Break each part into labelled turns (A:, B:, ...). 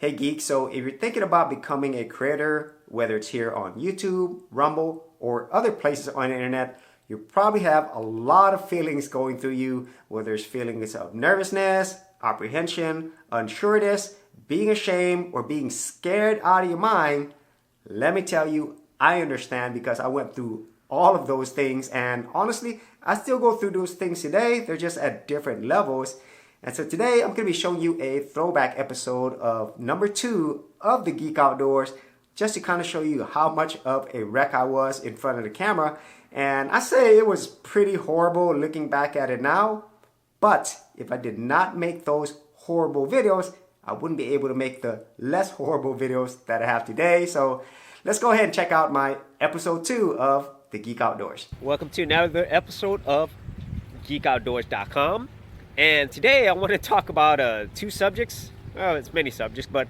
A: Hey Geek, so if you're thinking about becoming a creator, whether it's here on YouTube, Rumble, or other places on the internet, you probably have a lot of feelings going through you, whether it's feelings of nervousness, apprehension, unsureness, being ashamed, or being scared out of your mind. Let me tell you, I understand because I went through all of those things, and honestly, I still go through those things today. They're just at different levels. And so today I'm going to be showing you a throwback episode of number 2 of the Geek Outdoors, just to kind of show you how much of a wreck I was in front of the camera. And I say it was pretty horrible looking back at it now, but if I did not make those horrible videos, I wouldn't be able to make the less horrible videos that I have today. So let's go ahead and check out my episode 2 of the Geek Outdoors.
B: Welcome to another episode of GeekOutdoors.com. And today I want to talk about two subjects. Well, it's many subjects, but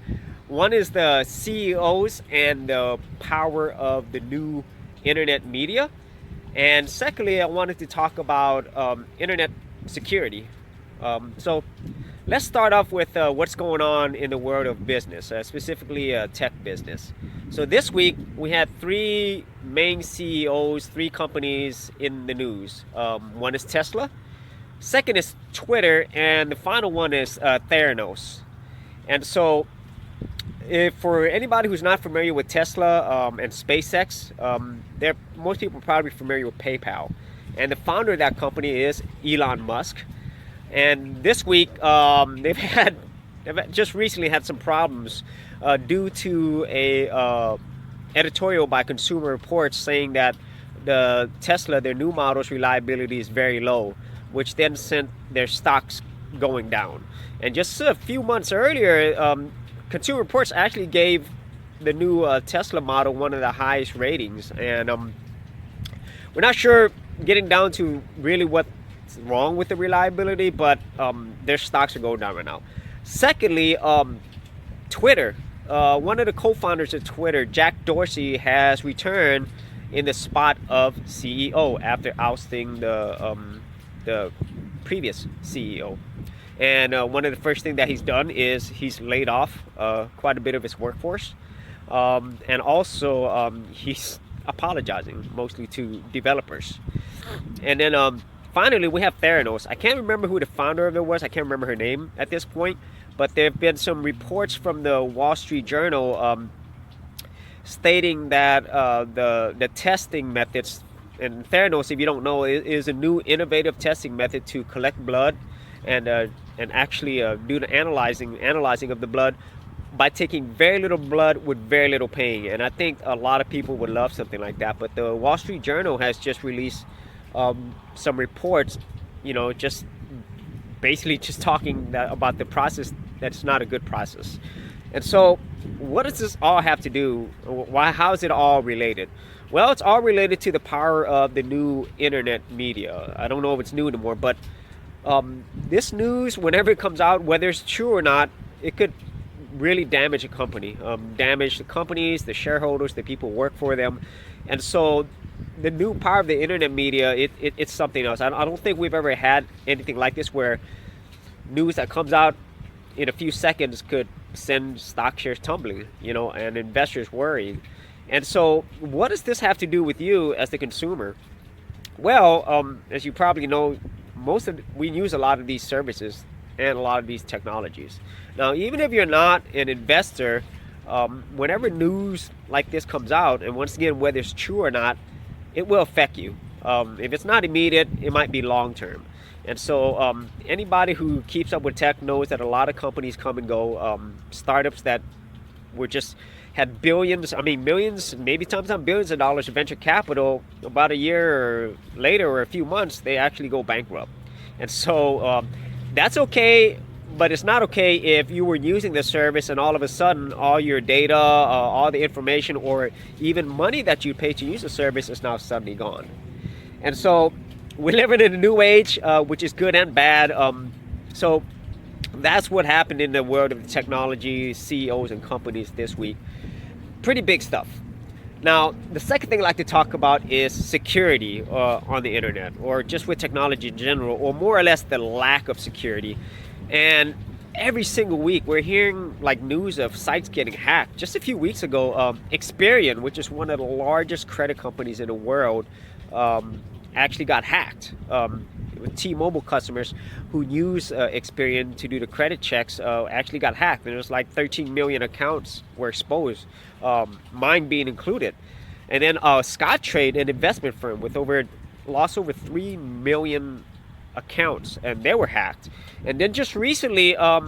B: one is the CEOs and the power of the new internet media. And secondly, I wanted to talk about internet security. So let's start off with what's going on in the world of business, specifically tech business. So this week we had 3 main CEOs, 3 companies in the news. One is Tesla. Second is Twitter, and the final one is Theranos. And so, if for anybody who's not familiar with Tesla and SpaceX, most people are probably familiar with PayPal. And the founder of that company is Elon Musk. And this week, they've just recently had some problems due to a editorial by Consumer Reports saying that the Tesla, their new model's reliability is very low, which then sent their stocks going down. And just a few months earlier, Consumer Reports actually gave the new Tesla model one of the highest ratings. And we're not sure, getting down to really what's wrong with the reliability, but their stocks are going down right now. Secondly, Twitter. One of the co-founders of Twitter, Jack Dorsey, has returned in the spot of CEO after ousting the previous CEO. And one of the first things that he's done is he's laid off quite a bit of his workforce. And also he's apologizing mostly to developers. And then finally we have Theranos. I can't remember who the founder of it was. I can't remember her name at this point. But there have been some reports from the Wall Street Journal stating that the testing methods, and Theranos, if you don't know, is a new innovative testing method to collect blood and actually do the analyzing of the blood by taking very little blood with very little pain. And I think a lot of people would love something like that. But the Wall Street Journal has just released some reports, just basically just talking about the process that's not a good process. And so what does this all have to do? How is it all related? Well, it's all related to the power of the new internet media. I don't know if it's new anymore, but this news, whenever it comes out, whether it's true or not, it could really damage a company, damage the companies, the shareholders, the people who work for them. And so the new power of the internet media, it's something else. I don't think we've ever had anything like this, where news that comes out in a few seconds could send stock shares tumbling, and investors worrying. And so what does this have to do with you as the consumer? Well, as you probably know, we use a lot of these services and a lot of these technologies. Now, even if you're not an investor, whenever news like this comes out, and once again, whether it's true or not, it will affect you. If it's not immediate, it might be long term. And so anybody who keeps up with tech knows that a lot of companies come and go. Startups that were just had millions, maybe sometimes billions of dollars of venture capital, about a year later or a few months, they actually go bankrupt. And so that's okay, but it's not okay if you were using the service and all of a sudden all your data, all the information, or even money that you paid to use the service is now suddenly gone. And so we're living in a new age, which is good and bad. So that's what happened in the world of technology, CEOs and companies this week. Pretty big stuff. Now, the second thing I'd like to talk about is security on the internet, or just with technology in general, or more or less the lack of security. And every single week we're hearing like news of sites getting hacked. Just a few weeks ago, Experian, which is one of the largest credit companies in the world, actually got hacked. T-Mobile customers who use Experian to do the credit checks actually got hacked. And there's like 13 million accounts were exposed, mine being included. And then Scottrade, an investment firm, lost over 3 million accounts, and they were hacked. And then just recently, I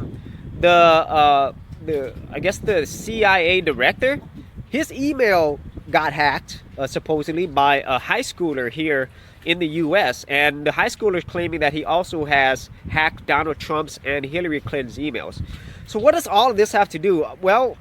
B: guess the CIA director, his email got hacked supposedly by a high schooler here in the U.S. And the high schooler is claiming that he also has hacked Donald Trump's and Hillary Clinton's emails. So what does all of this have to do? Well,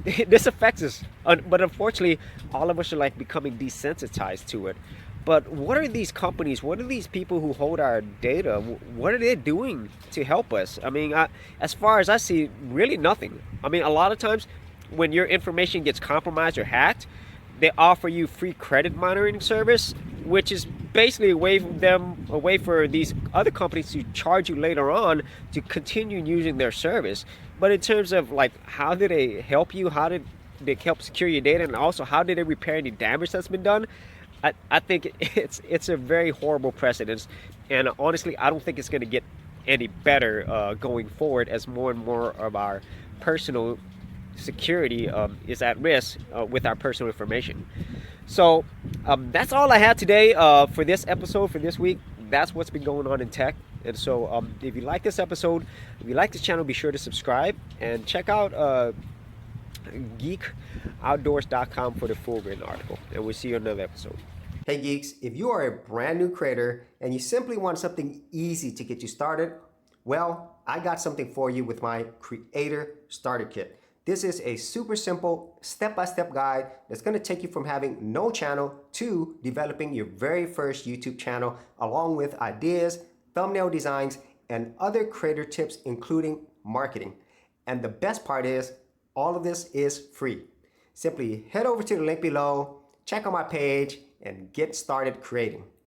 B: this affects us, but unfortunately, all of us are like becoming desensitized to it. But what are these companies? What are these people who hold our data? What are they doing to help us? I mean, as far as I see, really nothing. I mean, a lot of times when your information gets compromised or hacked, they offer you free credit monitoring service, which is basically a way for these other companies to charge you later on to continue using their service. But in terms of like, how do they help you? How did they help secure your data? And also, how did they repair any damage that's been done? I think it's a very horrible precedent, and honestly, I don't think it's going to get any better going forward as more and more of our personal security is at risk with our personal information. So that's all I had today for this episode, for this week. That's what's been going on in tech. And so if you like this episode, if you like this channel, be sure to subscribe and check out geekoutdoors.com for the full written article. And we'll see you in another episode.
A: Hey geeks, if you are a brand new creator and you simply want something easy to get you started, well, I got something for you with my Creator Starter Kit. This is a super simple step-by-step guide that's going to take you from having no channel to developing your very first YouTube channel, along with ideas, thumbnail designs, and other creator tips, including marketing. And the best part is, all of this is free. Simply head over to the link below, check out my page, and get started creating.